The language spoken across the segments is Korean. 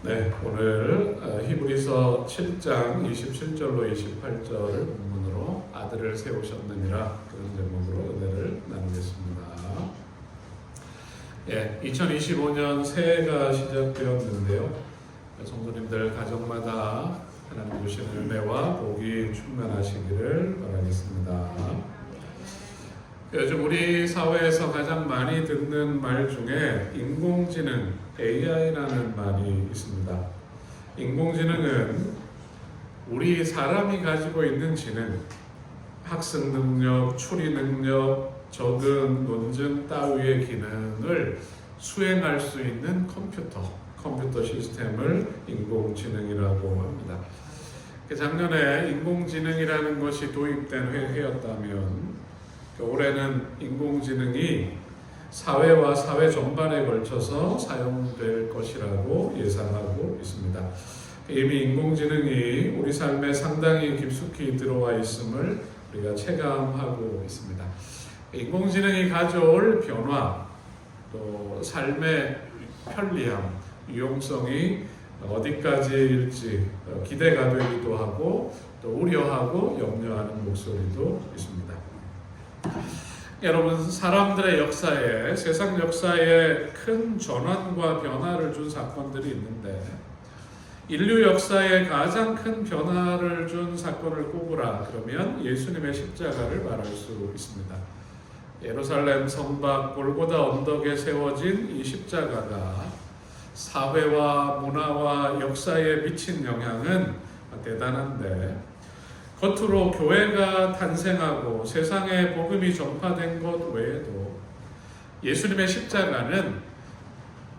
네, 오늘 히브리서 7장 27절로 28절을 본문으로 아들을 세우셨느니라 그런 제목으로 은혜를 나누겠습니다. 2025년 새해가 시작되었는데요. 성도님들 가정마다 하나님 주신 은혜와 복이 충만하시기를 바라겠습니다. 요즘 우리 사회에서 가장 많이 듣는 말 중에 인공지능, AI라는 말이 있습니다. 인공지능은 우리 사람이 가지고 있는 지능, 학습 능력, 추리 능력, 적응, 논증 따위의 기능을 수행할 수 있는 컴퓨터 시스템을 인공지능이라고 합니다. 작년에 인공지능이라는 것이 도입된 해였다면 올해는 인공지능이 사회와 사회 전반에 걸쳐서 사용될 것이라고 예상하고 있습니다. 이미 인공지능이 우리 삶에 상당히 깊숙이 들어와 있음을 우리가 체감하고 있습니다. 인공지능이 가져올 변화, 또 삶의 편리함, 유용성이 어디까지일지 기대가 되기도 하고 또 우려하고 염려하는 목소리도 있습니다. 여러분, 사람들의 역사에, 세상 역사에 큰 전환과 변화를 준 사건들이 있는데 인류 역사에 가장 큰 변화를 준 사건을 꼽으라 그러면 예수님의 십자가를 말할 수 있습니다. 예루살렘 성곽 골고다 언덕에 세워진 이 십자가가 사회와 문화와 역사에 미친 영향은 대단한데 겉으로 교회가 탄생하고 세상에 복음이 전파된 것 외에도 예수님의 십자가는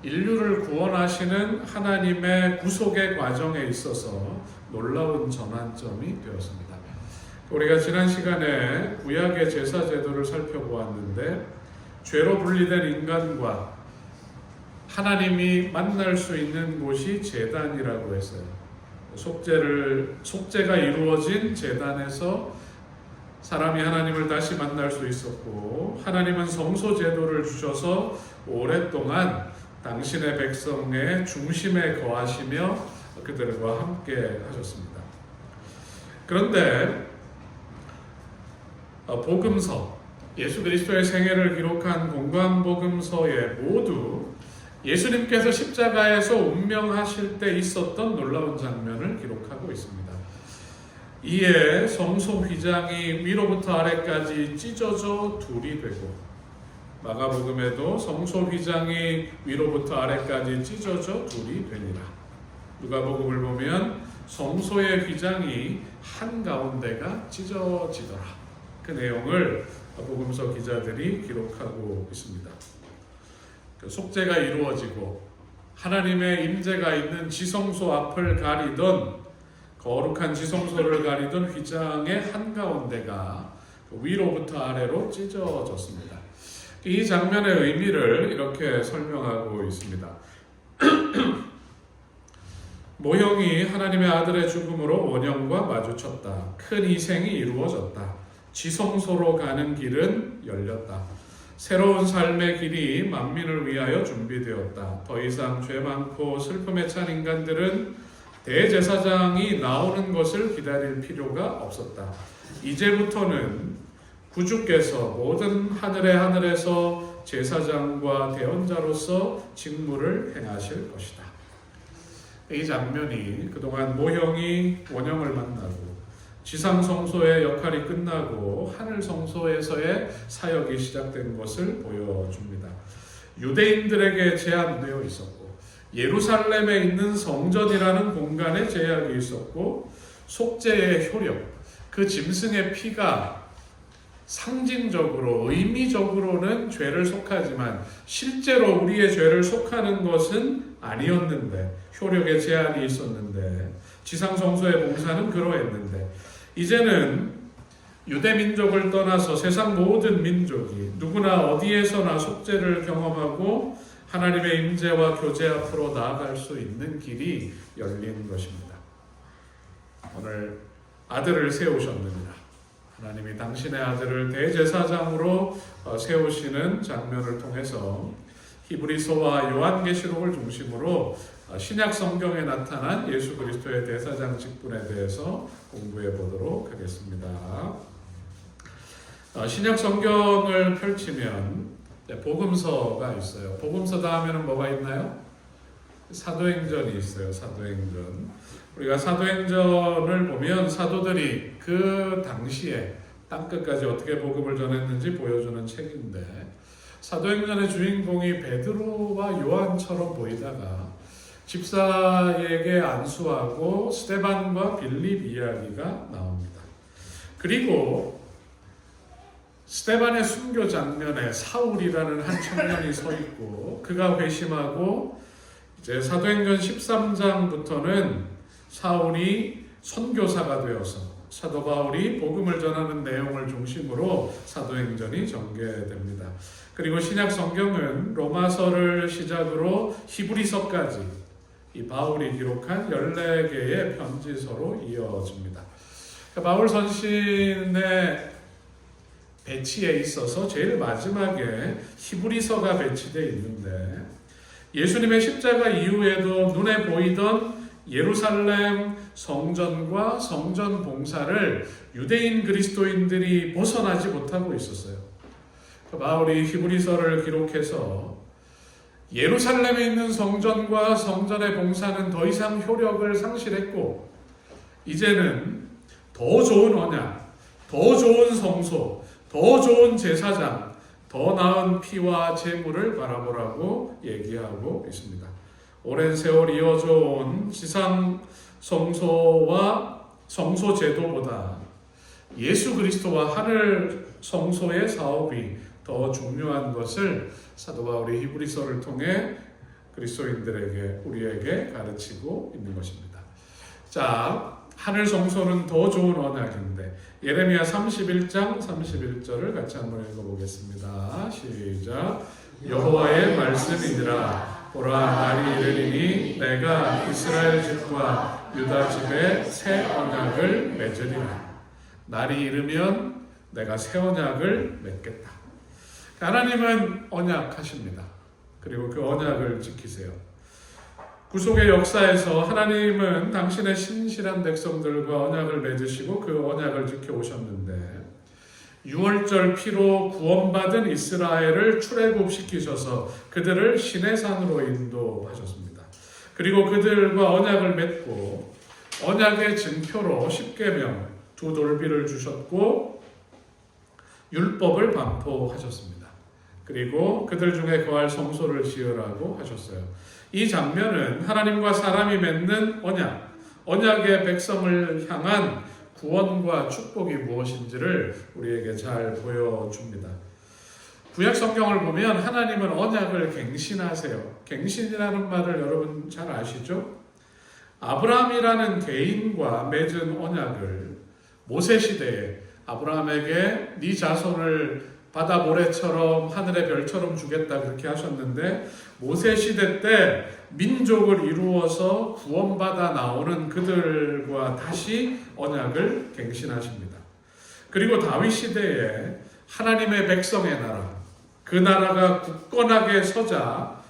인류를 구원하시는 하나님의 구속의 과정에 있어서 놀라운 전환점이 되었습니다. 우리가 지난 시간에 구약의 제사 제도를 살펴보았는데 죄로 분리된 인간과 하나님이 만날 수 있는 곳이 제단이라고 했어요. 속죄가 이루어진 제단에서 사람이 하나님을 다시 만날 수 있었고 하나님은 성소 제도를 주셔서 오랫동안 당신의 백성의 중심에 거하시며 그들과 함께 하셨습니다. 그런데 복음서, 예수 그리스도의 생애를 기록한 공관복음서에 모두 예수님께서 십자가에서 운명하실 때 있었던 놀라운 장면을 기록하고 있습니다. 이에 성소 휘장이 위로부터 아래까지 찢어져 둘이 되고 마가복음에도 성소 휘장이 위로부터 아래까지 찢어져 둘이 되니라. 누가복음을 보면 성소의 휘장이 한가운데가 찢어지더라. 그 내용을 복음서 기자들이 기록하고 있습니다. 속죄가 이루어지고 하나님의 임재가 있는 지성소 앞을 가리던 거룩한 지성소를 가리던 휘장의 한가운데가 위로부터 아래로 찢어졌습니다. 이 장면의 의미를 이렇게 설명하고 있습니다. 모형이 하나님의 아들의 죽음으로 원형과 마주쳤다. 큰 희생이 이루어졌다. 지성소로 가는 길은 열렸다. 새로운 삶의 길이 만민을 위하여 준비되었다. 더 이상 죄 많고 슬픔에 찬 인간들은 대제사장이 나오는 것을 기다릴 필요가 없었다. 이제부터는 구주께서 모든 하늘에서 제사장과 대언자로서 직무를 행하실 것이다. 이 장면이 그동안 모형이 원형을 만나고 지상성소의 역할이 끝나고 하늘성소에서의 사역이 시작된 것을 보여줍니다. 유대인들에게 제한되어 있었고 예루살렘에 있는 성전이라는 공간에 제약이 있었고 속죄의 효력, 그 짐승의 피가 상징적으로 의미적으로는 죄를 속하지만 실제로 우리의 죄를 속하는 것은 아니었는데 효력의 제한이 있었는데 지상성소의 봉사는 그러했는데 이제는 유대민족을 떠나서 세상 모든 민족이 누구나 어디에서나 속죄를 경험하고 하나님의 임재와 교제 앞으로 나아갈 수 있는 길이 열린 것입니다. 오늘 아들을 세우셨느니라. 하나님이 당신의 아들을 대제사장으로 세우시는 장면을 통해서 히브리서와 요한계시록을 중심으로 신약 성경에 나타난 예수 그리스도의 대사장 직분에 대해서 공부해 보도록 하겠습니다. 신약 성경을 펼치면 복음서가 있어요. 복음서 다음에는 뭐가 있나요? 사도행전이 있어요. 사도행전. 우리가 사도행전을 보면 사도들이 그 당시에 땅끝까지 어떻게 복음을 전했는지 보여주는 책인데, 사도행전의 주인공이 베드로와 요한처럼 보이다가 집사에게 안수하고 스데반과 빌립 이야기가 나옵니다. 그리고 스데반의 순교 장면에 사울이라는 한 청년이 서 있고 그가 회심하고, 이제 사도행전 13장부터는 사울이 선교사가 되어서 사도 바울이 복음을 전하는 내용을 중심으로 사도행전이 전개됩니다. 그리고 신약 성경은 로마서를 시작으로 히브리서까지 이 바울이 기록한 14개의 편지서로 이어집니다. 바울 선신의 배치에 있어서 제일 마지막에 히브리서가 배치되어 있는데, 예수님의 십자가 이후에도 눈에 보이던 예루살렘 성전과 성전 봉사를 유대인 그리스도인들이 벗어나지 못하고 있었어요. 바울이 히브리서를 기록해서 예루살렘에 있는 성전과 성전의 봉사는 더 이상 효력을 상실했고, 이제는 더 좋은 언약, 더 좋은 성소, 더 좋은 제사장, 더 나은 피와 제물을 바라보라고 얘기하고 있습니다. 오랜 세월 이어져 온 지상 성소와 성소 제도보다 예수 그리스도와 하늘 성소의 사업이 더 중요한 것을 사도 바울이 히브리서를 통해 그리스도인들에게, 우리에게 가르치고 있는 것입니다. 자, 하늘 성소는 더 좋은 언약인데, 예레미야 31장 31절을 같이 한번 읽어보겠습니다. 시작. 여호와의 말씀이니라. 보라, 날이 이르리니 내가 이스라엘 집과 유다 집에 새 언약을 맺으리라. 날이 이르면 내가 새 언약을 맺겠다. 하나님은 언약하십니다. 그리고 그 언약을 지키세요. 구속의 역사에서 하나님은 당신의 신실한 백성들과 언약을 맺으시고 그 언약을 지켜오셨는데, 6월절 피로 구원받은 이스라엘을 출애굽시키셔서 그들을 시내산으로 인도하셨습니다. 그리고 그들과 언약을 맺고 언약의 증표로 십계명, 두 돌비를 주셨고 율법을 반포하셨습니다. 그리고 그들 중에 거할 성소를 지으라고 하셨어요. 이 장면은 하나님과 사람이 맺는 언약, 언약의 백성을 향한 구원과 축복이 무엇인지를 우리에게 잘 보여줍니다. 구약 성경을 보면 하나님은 언약을 갱신하세요. 갱신이라는 말을 여러분 잘 아시죠? 아브라함이라는 개인과 맺은 언약을 모세 시대에 아브라함에게 네 자손을 바다 모래처럼 하늘의 별처럼 주겠다 그렇게 하셨는데, 모세 시대 때 민족을 이루어서 구원받아 나오는 그들과 다시 언약을 갱신하십니다. 그리고 다윗 시대에 하나님의 백성의 나라, 그 나라가 굳건하게 서자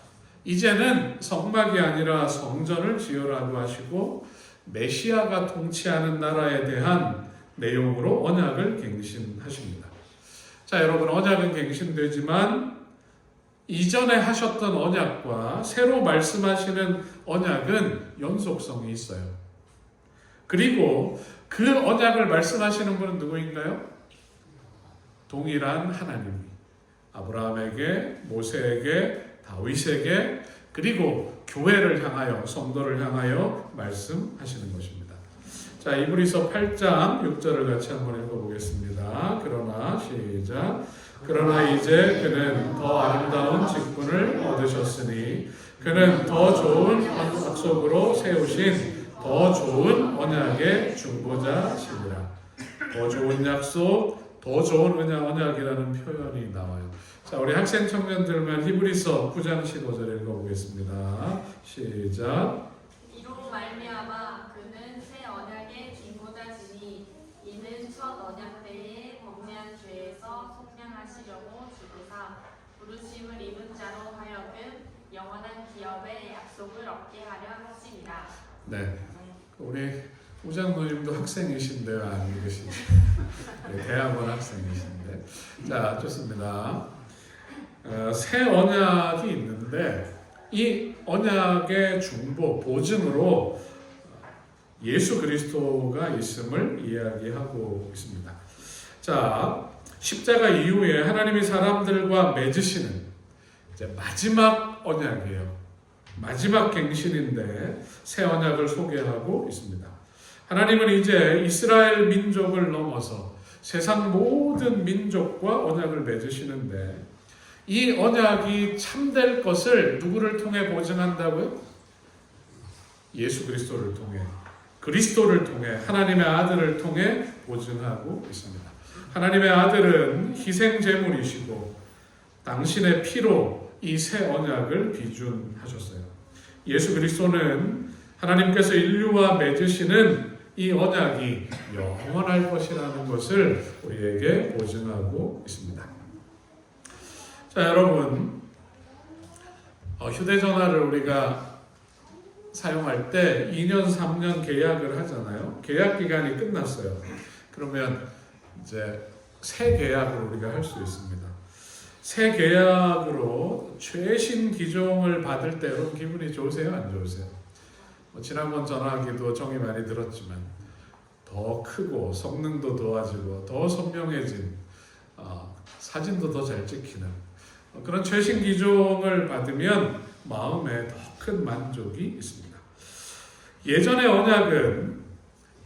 이제는 성막이 아니라 성전을 지으라고 하시고 메시아가 통치하는 나라에 대한 내용으로 언약을 갱신하십니다. 자, 여러분, 언약은 갱신되지만 이전에 하셨던 언약과 새로 말씀하시는 언약은 연속성이 있어요. 그리고 그 언약을 말씀하시는 분은 누구인가요? 동일한 하나님이 아브라함에게, 모세에게, 다윗에게, 그리고 교회를 향하여, 성도를 향하여 말씀하시는 것입니다. 자, 이브리서 8장 6절을 같이 한번 읽어보겠습니다. 그러나 시작. 그러나 이제 그는 더 아름다운 직분을 얻으셨으니 그는 더 좋은 약속으로 세우신 더 좋은 언약의 중보자시니라. 더 좋은 약속, 더 좋은 언약이라는 표현이 나와요. 자, 우리 학생 청년들만 히브리서 9장 15절 읽어보겠습니다. 시작. 이로 말미암아 그는 새 언약의 중보자시니 이는 첫 언약 때에 하시려고 주시사 부르심을 입은 자로 하여금 영원한 기업의 약속을 얻게 하려 하심이라. 네, 우리 우장노님도 학생이신데요, 아니신데 대학원 학생이신데. 자, 좋습니다. 새 언약이 있는데 이 언약의 중보, 보증으로 예수 그리스도가 있음을 이야기하고 있습니다. 자, 십자가 이후에 하나님이 사람들과 맺으시는 이제 마지막 언약이에요. 마지막 갱신인데 새 언약을 소개하고 있습니다. 하나님은 이제 이스라엘 민족을 넘어서 세상 모든 민족과 언약을 맺으시는데 이 언약이 참될 것을 누구를 통해 보증한다고요? 예수 그리스도를 통해, 그리스도를 통해, 하나님의 아들을 통해 보증하고 있습니다. 하나님의 아들은 희생 제물이시고 당신의 피로 이 새 언약을 비준하셨어요. 예수 그리스도는 하나님께서 인류와 맺으시는 이 언약이 영원할 것이라는 것을 우리에게 보증하고 있습니다. 자, 여러분, 휴대전화를 우리가 사용할 때 2년, 3년 계약을 하잖아요. 계약 기간이 끝났어요. 그러면 이제 새 계약을 우리가 할 수 있습니다. 새 계약으로 최신 기종을 받을 때 여러분 기분이 좋으세요? 안 좋으세요? 지난번 전화기도 정이 많이 들었지만 더 크고 성능도 좋아지고 더 선명해진 사진도 더 잘 찍히는 그런 최신 기종을 받으면 마음에 더 큰 만족이 있습니다. 예전의 언약은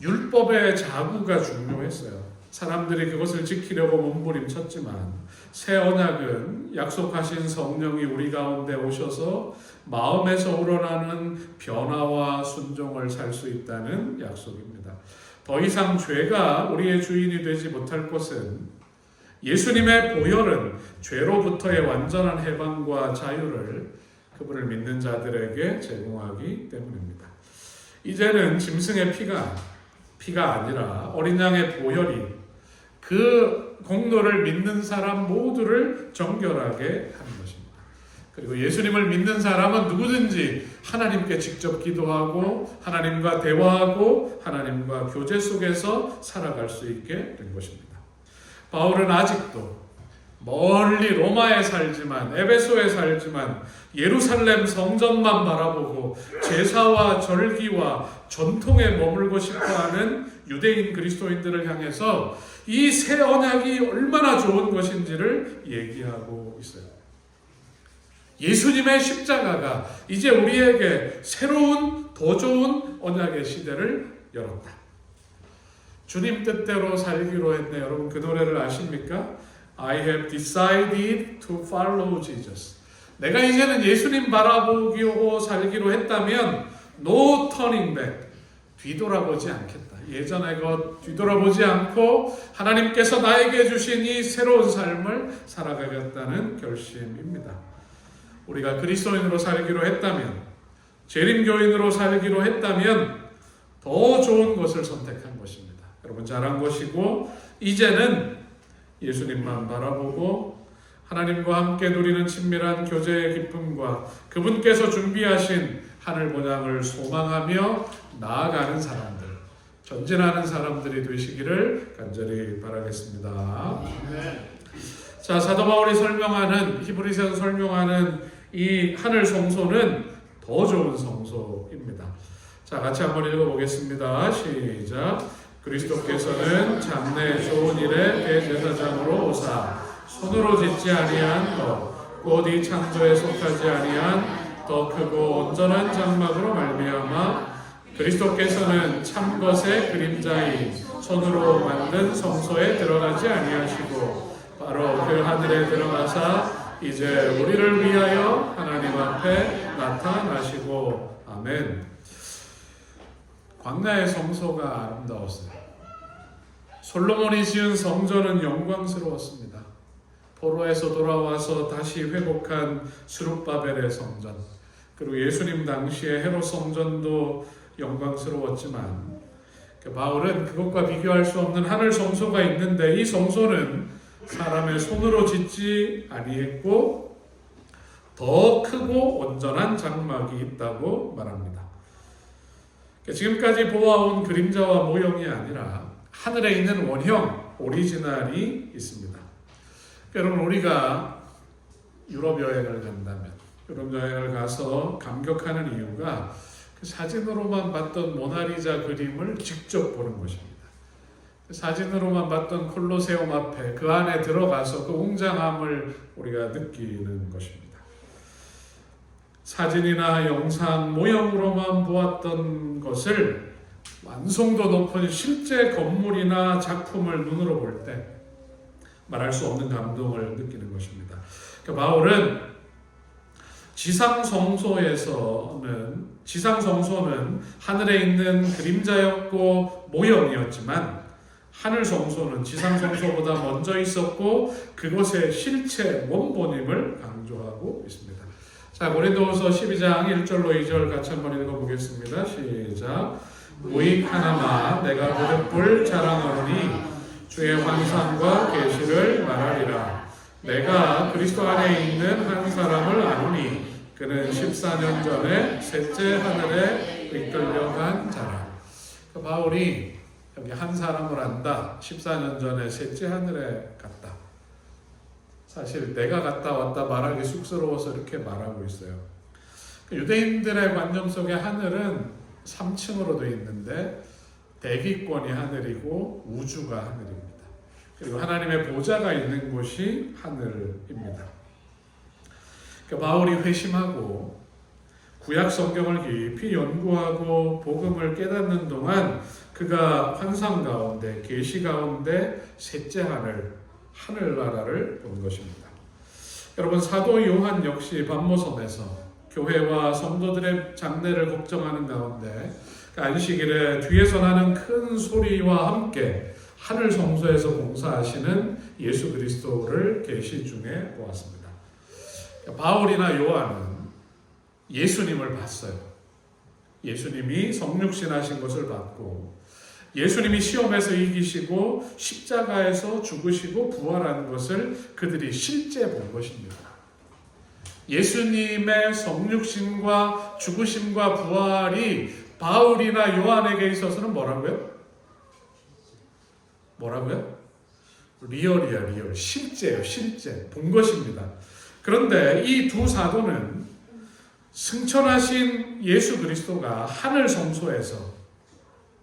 율법의 자구가 중요했어요. 사람들이 그것을 지키려고 몸부림쳤지만 새 언약은 약속하신 성령이 우리 가운데 오셔서 마음에서 우러나는 변화와 순종을 살 수 있다는 약속입니다. 더 이상 죄가 우리의 주인이 되지 못할 것은 예수님의 보혈은 죄로부터의 완전한 해방과 자유를 그분을 믿는 자들에게 제공하기 때문입니다. 이제는 짐승의 피가 아니라 어린 양의 보혈이 그 공로를 믿는 사람 모두를 정결하게 하는 것입니다. 그리고 예수님을 믿는 사람은 누구든지 하나님께 직접 기도하고 하나님과 대화하고 하나님과 교제 속에서 살아갈 수 있게 된 것입니다. 바울은 아직도 멀리 로마에 살지만 에베소에 살지만 예루살렘 성전만 바라보고 제사와 절기와 전통에 머물고 싶어하는 유대인 그리스도인들을 향해서 이 새 언약이 얼마나 좋은 것인지를 얘기하고 있어요. 예수님의 십자가가 이제 우리에게 새로운 더 좋은 언약의 시대를 열었다. 주님 뜻대로 살기로 했네. 여러분 그 노래를 아십니까? I have decided to follow Jesus. 내가 이제는 예수님 바라보기로 살기로 했다면 no turning back. 뒤돌아보지 않겠다. 예전의 것 뒤돌아보지 않고 하나님께서 나에게 주신 이 새로운 삶을 살아가겠다는 결심입니다. 우리가 그리스도인으로 살기로 했다면, 재림교인으로 살기로 했다면 더 좋은 것을 선택한 것입니다. 여러분 잘한 것이고 이제는 예수님만 바라보고 하나님과 함께 누리는 친밀한 교제의 기쁨과 그분께서 준비하신 하늘 본향을 소망하며 나아가는 사람들, 전진하는 사람들이 되시기를 간절히 바라겠습니다. 자, 사도 바울이 설명하는 히브리서에서 설명하는 이 하늘 성소는 더 좋은 성소입니다. 자, 같이 한번 읽어보겠습니다. 시작. 그리스도께서는 장래 좋은 일에 대제사장으로 오사 손으로 짓지 아니한 것, 곧 이 창조에 속하지 아니한 더 크고 온전한 장막으로 말미암아 그리스도께서는 참 것의 그림자인 손으로 만든 성소에 들어가지 아니하시고 바로 그 하늘에 들어가사 이제 우리를 위하여 하나님 앞에 나타나시고 아멘. 광야의 성소가 아름다웠어요. 솔로몬이 지은 성전은 영광스러웠습니다. 포로에서 돌아와서 다시 회복한 스룹바벨의 성전, 그리고 예수님 당시의 헤롯 성전도 영광스러웠지만 바울은 그것과 비교할 수 없는 하늘 성소가 있는데 이 성소는 사람의 손으로 짓지 아니했고 더 크고 온전한 장막이 있다고 말합니다. 지금까지 보아온 그림자와 모형이 아니라 하늘에 있는 원형, 오리지널이 있습니다. 여러분, 우리가 유럽 여행을 간다면, 유럽 여행을 가서 감격하는 이유가 그 사진으로만 봤던 모나리자 그림을 직접 보는 것입니다. 사진으로만 봤던 콜로세움 앞에 그 안에 들어가서 그 웅장함을 우리가 느끼는 것입니다. 사진이나 영상, 모형으로만 보았던 것을 완성도 높은 실제 건물이나 작품을 눈으로 볼 때 말할 수 없는 감동을 느끼는 것입니다. 그러니까 바울은 지상성소는 하늘에 있는 그림자였고 모형이었지만 하늘 성소는 지상 성소보다 먼저 있었고 그곳의 실체 원본임을 강조하고 있습니다. 자, 고린도후서 12장 1절로 2절 같이 한번 읽어보겠습니다. 시작. 무익 하나마 내가 무릇불 자랑하노니 주의 환상과 계시를 말하리라. 내가 그리스도 안에 있는 한 사람을 아노니 그는 14년 전에 셋째 하늘에 이끌려간 자라. 바울이 여기 한 사람을 안다. 14년 전에 셋째 하늘에 갔다. 사실 내가 갔다 왔다 말하기 쑥스러워서 이렇게 말하고 있어요. 유대인들의 관념 속에 하늘은 3층으로 되어 있는데 대기권이 하늘이고 우주가 하늘입니다. 그리고 하나님의 보좌가 있는 곳이 하늘입니다. 그러니까 바울이 회심하고 구약 성경을 깊이 연구하고 복음을 깨닫는 동안 그가 환상 가운데 계시 가운데 셋째 하늘나라를 본 것입니다. 여러분, 사도 요한 역시 밤모섬에서 교회와 성도들의 장래를 걱정하는 가운데 안식일에 뒤에서 나는 큰 소리와 함께 하늘 성소에서 봉사하시는 예수 그리스도를 계시 중에 보았습니다. 바울이나 요한은 예수님을 봤어요. 예수님이 성육신하신 것을 봤고 예수님이 시험에서 이기시고 십자가에서 죽으시고 부활한 것을 그들이 실제 본 것입니다. 예수님의 성육신과 죽으심과 부활이 바울이나 요한에게 있어서는 뭐라고요? 리얼이야. 실제예요. 실제. 본 것입니다. 그런데 이 두 사도는 승천하신 예수 그리스도가 하늘 성소에서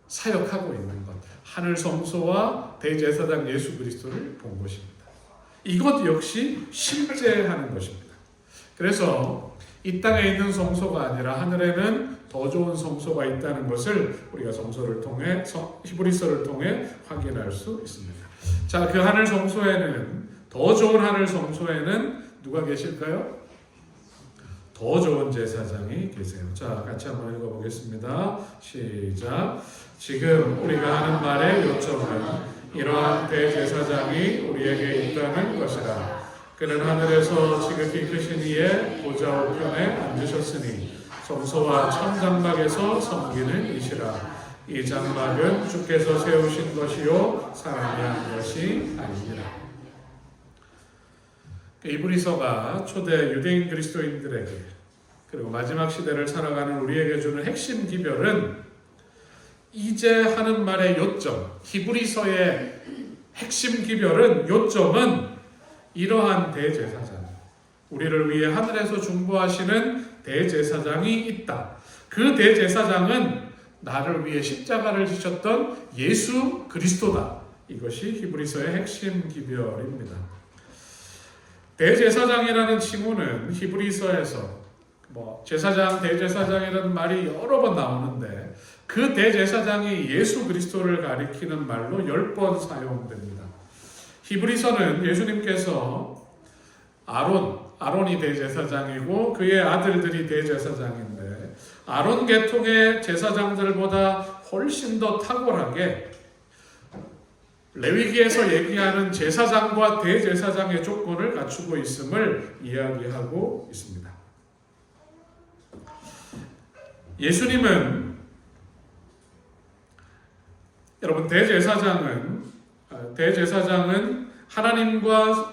사역하고 있는 것, 하늘 성소와 대제사장 예수 그리스도를 본 것입니다. 이것 역시 실제하는 것입니다. 그래서 이 땅에 있는 성소가 아니라 하늘에는 더 좋은 성소가 있다는 것을 우리가 성소를 통해 히브리서를 통해 확인할 수 있습니다. 자, 그 하늘 성소에는 더 좋은 하늘 성소에는 누가 계실까요? 더 좋은 제사장이 계세요. 자, 같이 한번 읽어보겠습니다. 시작. 지금 우리가 하는 말의 요점은 이러한 대제사장이 우리에게 있다는 것이라. 그는 하늘에서 지극히 크신 이의 보좌 우편에 앉으셨으니 성소와 천장막에서 섬기는 이시라. 이 장막은 주께서 세우신 것이요 사람이 한 것이 아니니라. 히브리서가 초대 유대인 그리스도인들에게 그리고 마지막 시대를 살아가는 우리에게 주는 핵심 기별은 이제 하는 말의 요점, 히브리서의 핵심 기별은 요점은 이러한 대제사장, 우리를 위해 하늘에서 중보하시는 대제사장이 있다. 그 대제사장은 나를 위해 십자가를 지셨던 예수 그리스도다. 이것이 히브리서의 핵심 기별입니다. 대제사장이라는 칭호는 히브리서에서 제사장, 대제사장이라는 말이 여러 번 나오는데 그 대제사장이 예수 그리스도를 가리키는 말로 10번 사용됩니다. 히브리서는 예수님께서 아론이 대제사장이고 그의 아들들이 대제사장인데 아론 계통의 제사장들보다 훨씬 더 탁월하게 레위기에서 얘기하는 제사장과 대제사장의 조건을 갖추고 있음을 이야기하고 있습니다. 예수님은 여러분 대제사장은 하나님과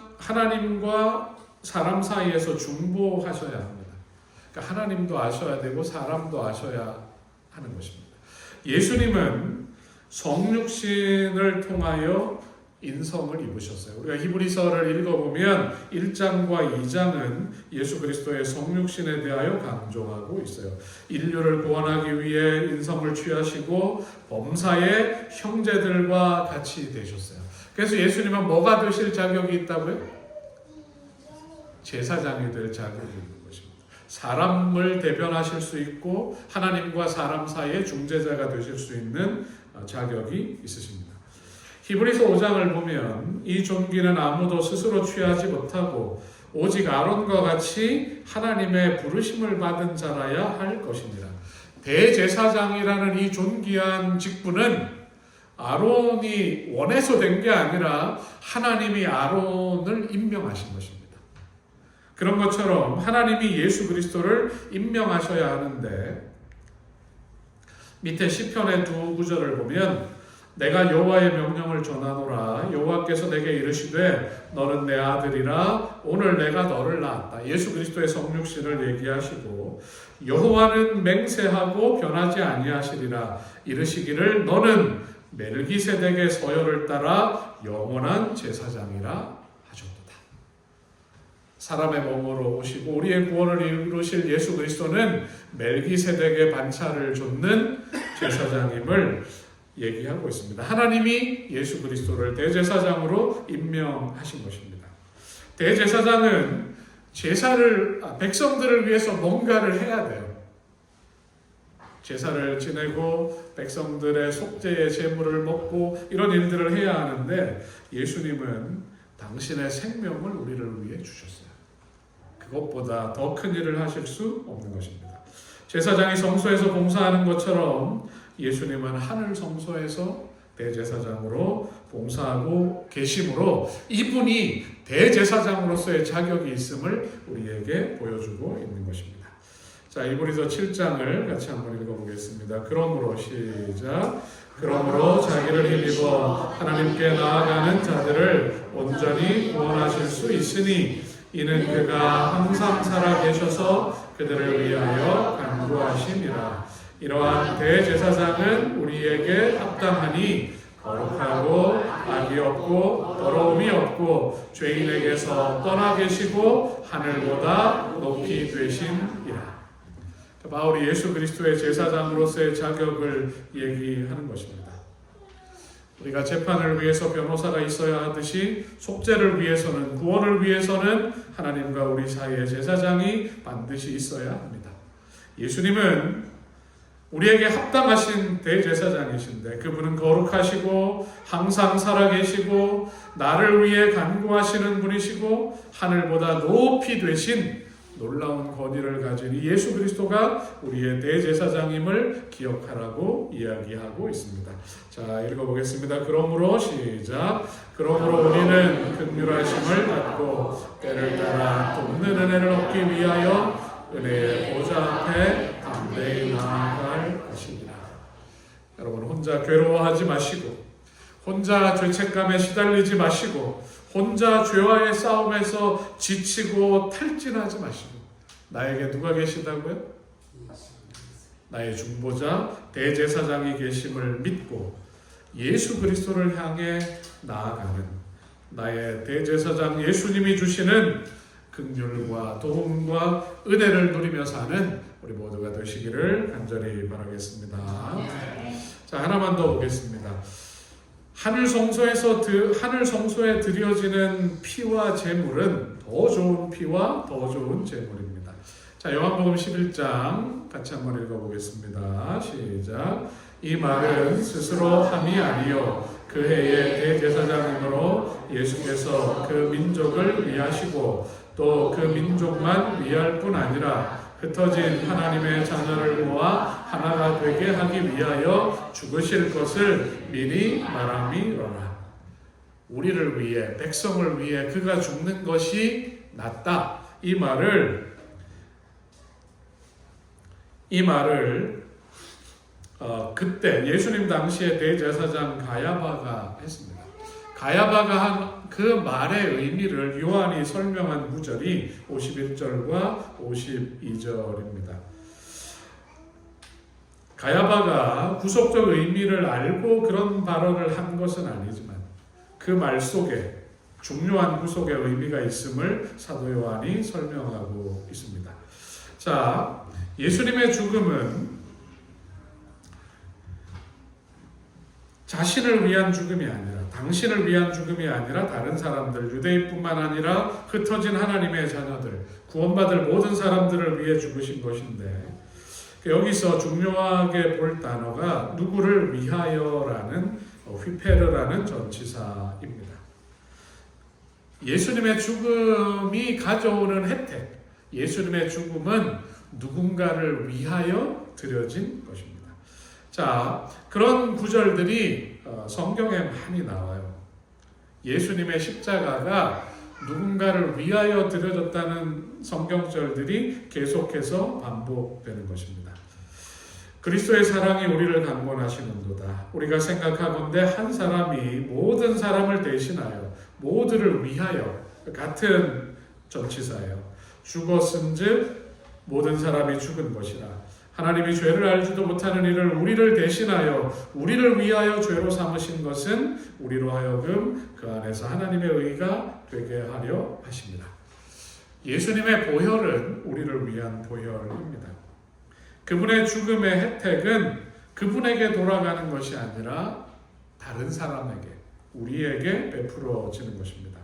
사람 사이에서 중보하셔야 합니다. 그러니까 하나님도 아셔야 되고 사람도 아셔야 하는 것입니다. 예수님은 성육신을 통하여 인성을 입으셨어요. 우리가 히브리서를 읽어보면 1장과 2장은 예수 그리스도의 성육신에 대하여 강조하고 있어요. 인류를 구원하기 위해 인성을 취하시고 범사의 형제들과 같이 되셨어요. 그래서 예수님은 뭐가 되실 자격이 있다고요? 제사장이 될 자격이 있는 것입니다. 사람을 대변하실 수 있고 하나님과 사람 사이의 중재자가 되실 수 있는 자격이 있으십니다. 히브리서 5장을 보면 이 존귀는 아무도 스스로 취하지 못하고 오직 아론과 같이 하나님의 부르심을 받은 자라야 할 것입니다. 대제사장이라는 이 존귀한 직분은 아론이 원해서 된 게 아니라 하나님이 아론을 임명하신 것입니다. 그런 것처럼 하나님이 예수 그리스도를 임명하셔야 하는데 밑에 시편의 두 구절을 보면 내가 여호와의 명령을 전하노라 여호와께서 내게 이르시되 너는 내 아들이라 오늘 내가 너를 낳았다. 예수 그리스도의 성육신을 얘기하시고 여호와는 맹세하고 변하지 아니하시리라 이르시기를 너는 멜기세덱의 서열을 따라 영원한 제사장이라 하셨도다. 사람의 몸으로 오시고 우리의 구원을 이루실 예수 그리스도는 멜기세덱의 반차를 좇는 제사장임을 얘기하고 있습니다. 하나님이 예수 그리스도를 대제사장으로 임명하신 것입니다. 대제사장은 백성들을 위해서 뭔가를 해야 돼요. 제사를 지내고 백성들의 속죄의 제물을 먹고 이런 일들을 해야 하는데 예수님은 당신의 생명을 우리를 위해 주셨어요. 그것보다 더 큰 일을 하실 수 없는 것입니다. 제사장이 성소에서 봉사하는 것처럼 예수님은 하늘 성소에서 대제사장으로 봉사하고 계심으로 이분이 대제사장으로서의 자격이 있음을 우리에게 보여주고 있는 것입니다. 자, 히브리서 7장을 같이 한번 읽어보겠습니다. 그러므로 시작. 그러므로 자기를 힘입어 하나님께 나아가는 자들을 온전히 구원하실 수 있으니 이는 그가 항상 살아 계셔서 그들을 위하여 간구하심이라. 이러한 대제사장은 우리에게 합당하니 거룩하고 악이 없고 더러움이 없고 죄인에게서 떠나 계시고 하늘보다 높이 되심이라. 바울이 예수 그리스도의 제사장으로서의 자격을 얘기하는 것입니다. 우리가 재판을 위해서 변호사가 있어야 하듯이 속죄를 위해서는 구원을 위해서는 하나님과 우리 사이의 제사장이 반드시 있어야 합니다. 예수님은 우리에게 합당하신 대제사장이신데 그분은 거룩하시고 항상 살아계시고 나를 위해 간구하시는 분이시고 하늘보다 높이 되신 놀라운 권위를 가진 이 예수 그리스도가 우리의 대제사장임을 기억하라고 이야기하고 있습니다. 자, 읽어보겠습니다. 그러므로 시작. 그러므로 우리는 긍휼하심을 받고 때를 따라 돕는 은혜를 얻기 위하여 은혜의 보좌 앞에 담대히 나아갈 것이니라. 여러분 혼자 괴로워하지 마시고 혼자 죄책감에 시달리지 마시고 혼자 죄와의 싸움에서 지치고 탈진하지 마시고 나에게 누가 계시다고요? 나의 중보자 대제사장이 계심을 믿고 예수 그리스도를 향해 나아가는 나의 대제사장 예수님이 주시는 긍휼과 도움과 은혜를 누리며 사는 우리 모두가 되시기를 간절히 바라겠습니다. 자, 하나만 더 보겠습니다. 하늘 성소에 드려지는 피와 제물은 더 좋은 피와 더 좋은 제물입니다. 자, 요한복음 11장 같이 한번 읽어보겠습니다. 시작. 이 말은 스스로 함이 아니요 그 해의 대제사장이므로 예수께서 그 민족을 위하시고 또 그 민족만 위할 뿐 아니라 흩어진 하나님의 자녀를 모아 하나가 되게 하기 위하여 죽으실 것을 미리 말함이로라. 우리를 위해 백성을 위해 그가 죽는 것이 낫다. 이 말을 그때 예수님 당시의 대제사장 가야바가 했습니다. 가야바가 한 그 말의 의미를 요한이 설명한 구절이 51절과 52절입니다. 가야바가 구속적 의미를 알고 그런 발언을 한 것은 아니지만 그 말 속에 중요한 구속의 의미가 있음을 사도 요한이 설명하고 있습니다. 자, 예수님의 죽음은 자신을 위한 죽음이 아니라, 당신을 위한 죽음이 아니라 다른 사람들, 유대인뿐만 아니라 흩어진 하나님의 자녀들, 구원받을 모든 사람들을 위해 죽으신 것인데, 여기서 중요하게 볼 단어가 누구를 위하여라는 휘페르라는 전치사입니다. 예수님의 죽음이 가져오는 혜택, 예수님의 죽음은 누군가를 위하여 드려진 것입니다. 자, 그런 구절들이 성경에 많이 나와요. 예수님의 십자가가 누군가를 위하여 드려졌다는 성경절들이 계속해서 반복되는 것입니다. 그리스도의 사랑이 우리를 강권하시는도다. 우리가 생각하건대 한 사람이 모든 사람을 대신하여 모두를 위하여, 같은 전치사예요. 죽었은즉 모든 사람이 죽은 것이라. 하나님이 죄를 알지도 못하는 이를 우리를 대신하여 우리를 위하여 죄로 삼으신 것은 우리로 하여금 그 안에서 하나님의 의가 되게 하려 하십니다. 예수님의 보혈은 우리를 위한 보혈입니다. 그분의 죽음의 혜택은 그분에게 돌아가는 것이 아니라 다른 사람에게, 우리에게 베풀어지는 것입니다.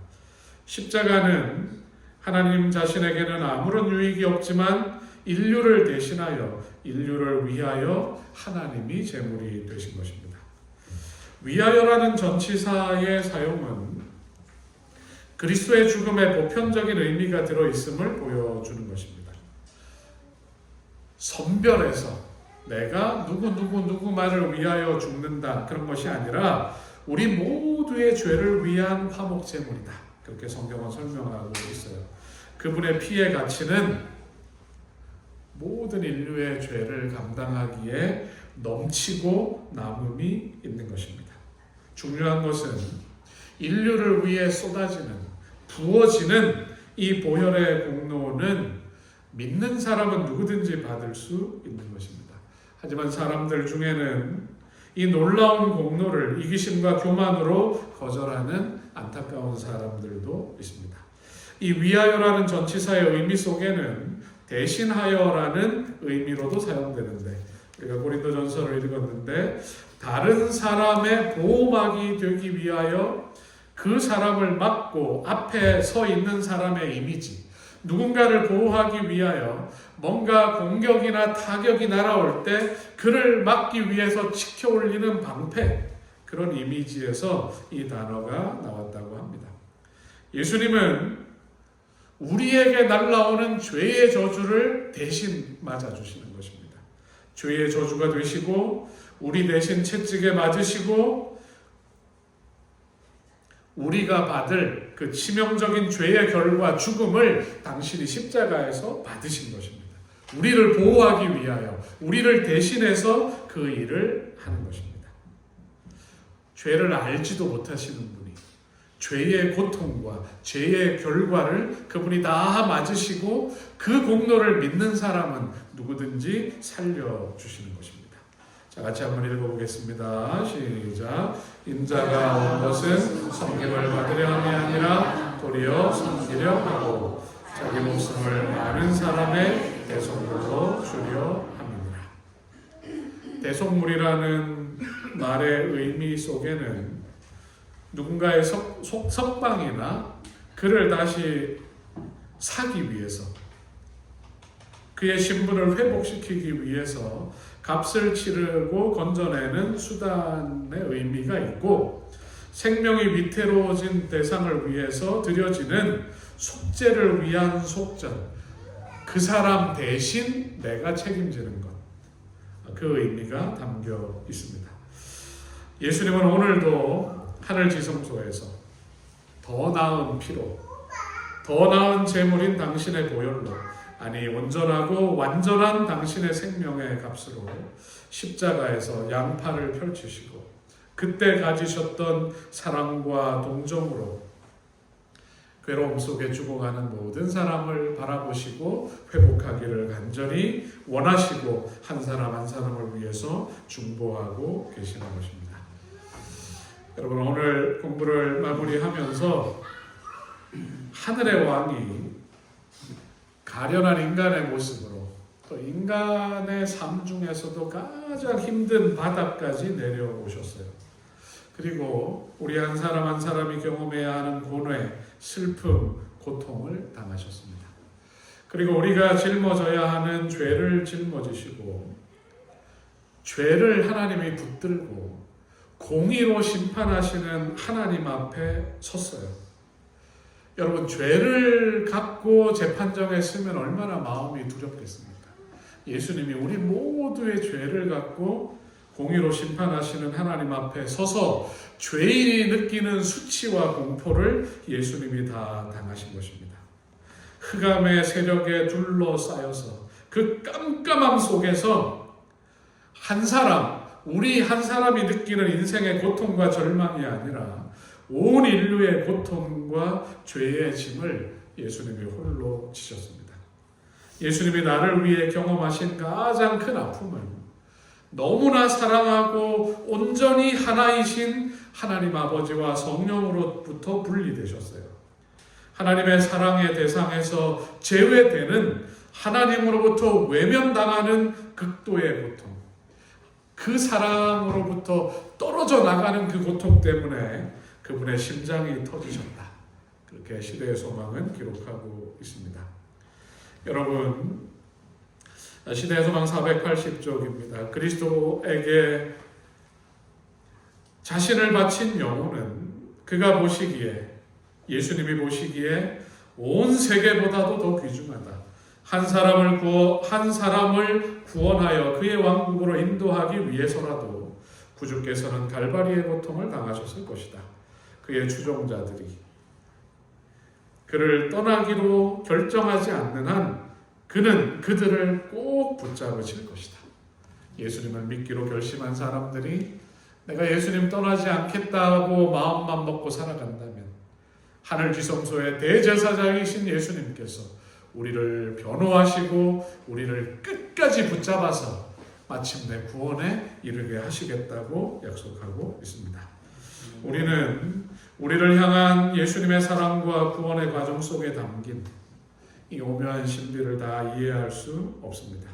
십자가는 하나님 자신에게는 아무런 유익이 없지만 인류를 대신하여, 인류를 위하여 하나님이 제물이 되신 것입니다. 위하여라는 전치사의 사용은 그리스도의 죽음에 보편적인 의미가 들어있음을 보여주는 것입니다. 선별해서 내가 누구만을 위하여 죽는다, 그런 것이 아니라 우리 모두의 죄를 위한 화목 제물이다, 그렇게 성경은 설명하고 있어요. 그분의 피의 가치는 모든 인류의 죄를 감당하기에 넘치고 남음이 있는 것입니다. 중요한 것은 인류를 위해 쏟아지는, 부어지는 이 보혈의 공로는 믿는 사람은 누구든지 받을 수 있는 것입니다. 하지만 사람들 중에는 이 놀라운 공로를 이기심과 교만으로 거절하는 안타까운 사람들도 있습니다. 이 위하여라는 전치사의 의미 속에는 대신하여라는 의미로도 사용되는데, 우리가 고린도전서를 읽었는데 다른 사람의 보호막이 되기 위하여 그 사람을 막고 앞에 서 있는 사람의 이미지, 누군가를 보호하기 위하여 뭔가 공격이나 타격이 날아올 때 그를 막기 위해서 치켜 올리는 방패, 그런 이미지에서 이 단어가 나왔다고 합니다. 예수님은 우리에게 날라오는 죄의 저주를 대신 맞아주시는 것입니다. 죄의 저주가 되시고 우리 대신 채찍에 맞으시고 우리가 받을 그 치명적인 죄의 결과 죽음을 당신이 십자가에서 받으신 것입니다. 우리를 보호하기 위하여, 우리를 대신해서 그 일을 하는 것입니다. 죄를 알지도 못하시는 분이 죄의 고통과 죄의 결과를 그분이 다 맞으시고 그 공로를 믿는 사람은 누구든지 살려주시는 것입니다. 자, 같이 한번 읽어보겠습니다. 시작. 인자가 온 것은 섬김을 받으려 함이 아니라 도리어 섬기려 하고 자기 목숨을 많은 사람의 대속물로 주려 함이니라. 대속물이라는 말의 의미 속에는 누군가의 석방이나 그를 다시 사기 위해서, 그의 신분을 회복시키기 위해서 값을 치르고 건져내는 수단의 의미가 있고, 생명이 위태로워진 대상을 위해서 드려지는 속죄를 위한 속전, 그 사람 대신 내가 책임지는 것, 그 의미가 담겨 있습니다. 예수님은 오늘도 하늘 지성소에서 더 나은 피로, 더 나은 제물인 당신의 보혈로, 아니 온전하고 완전한 당신의 생명의 값으로 십자가에서 양팔을 펼치시고 그때 가지셨던 사랑과 동정으로 괴로움 속에 죽어가는 모든 사람을 바라보시고 회복하기를 간절히 원하시고 한 사람 한 사람을 위해서 중보하고 계시는 것입니다. 여러분, 오늘 공부를 마무리하면서 하늘의 왕이 가련한 인간의 모습으로 또 인간의 삶 중에서도 가장 힘든 바닥까지 내려오셨어요. 그리고 우리 한 사람 한 사람이 경험해야 하는 고뇌, 슬픔, 고통을 당하셨습니다. 그리고 우리가 짊어져야 하는 죄를 짊어지시고 죄를 하나님이 붙들고 공의로 심판하시는 하나님 앞에 섰어요. 여러분, 죄를 갖고 재판정에 서면 얼마나 마음이 두렵겠습니까? 예수님이 우리 모두의 죄를 갖고 공의로 심판하시는 하나님 앞에 서서 죄인이 느끼는 수치와 공포를 예수님이 다 당하신 것입니다. 흑암의 세력에 둘러싸여서 그 깜깜함 속에서 한 사람, 우리 한 사람이 느끼는 인생의 고통과 절망이 아니라 온 인류의 고통과 죄의 짐을 예수님이 홀로 지셨습니다. 예수님이 나를 위해 경험하신 가장 큰 아픔은 너무나 사랑하고 온전히 하나이신 하나님 아버지와 성령으로부터 분리되셨어요. 하나님의 사랑의 대상에서 제외되는 하나님으로부터 외면당하는 극도의 고통, 그 사랑으로부터 떨어져 나가는 그 고통 때문에 그분의 심장이 터지셨다. 그렇게 시대의 소망은 기록하고 있습니다. 여러분, 시대의 소망 480쪽입니다. 그리스도에게 자신을 바친 영혼은 그가 보시기에, 예수님이 보시기에 온 세계보다도 더 귀중하다. 한 사람을 구원하여 그의 왕국으로 인도하기 위해서라도 구주께서는 갈바리의 고통을 당하셨을 것이다. 그의 추종자들이 그를 떠나기로 결정하지 않는 한 그는 그들을 꼭 붙잡으실 것이다. 예수님을 믿기로 결심한 사람들이 내가 예수님 떠나지 않겠다고 마음만 먹고 살아간다면 하늘 지성소의 대제사장이신 예수님께서 우리를 변호하시고 우리를 끝까지 붙잡아서 마침내 구원에 이르게 하시겠다고 약속하고 있습니다. 우리는 우리를 향한 예수님의 사랑과 구원의 과정 속에 담긴 이 오묘한 신비를 다 이해할 수 없습니다.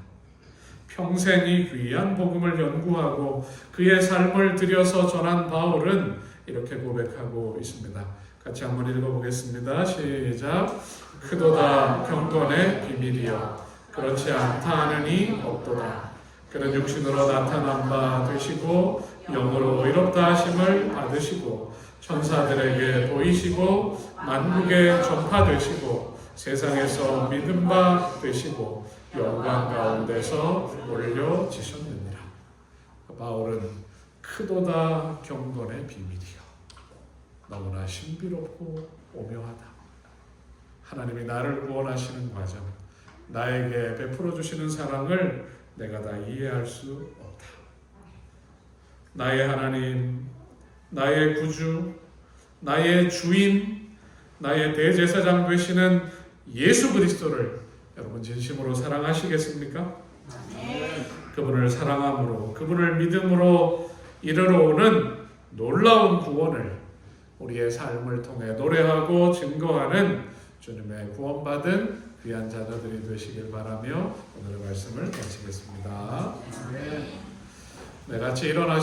평생 이 귀한 복음을 연구하고 그의 삶을 들여서 전한 바울은 이렇게 고백하고 있습니다. 같이 한번 읽어보겠습니다. 시작. 크도다 경건의 비밀이여 그렇지 않다 하느니 없도다. 그는 육신으로 나타난 바 되시고 영으로 의롭다 하심을 받으시고 천사들에게 보이시고 만국에 전파되시고 세상에서 믿음 바 되시고 영광 가운데서 올려지셨느니라. 바울은 크도다 경건의 비밀이요, 너무나 신비롭고 오묘하다. 하나님이 나를 구원하시는 과정, 나에게 베풀어 주시는 사랑을 내가 다 이해할 수 없다. 나의 하나님, 나의 구주, 나의 주인, 나의 대제사장 되시는 예수 그리스도를 여러분 진심으로 사랑하시겠습니까? 네. 그분을 사랑함으로, 그분을 믿음으로 이르러 오는 놀라운 구원을 우리의 삶을 통해 노래하고 증거하는 주님의 구원받은 귀한 자녀들이 되시길 바라며 오늘의 말씀을 마치겠습니다. 네, 같이 일어나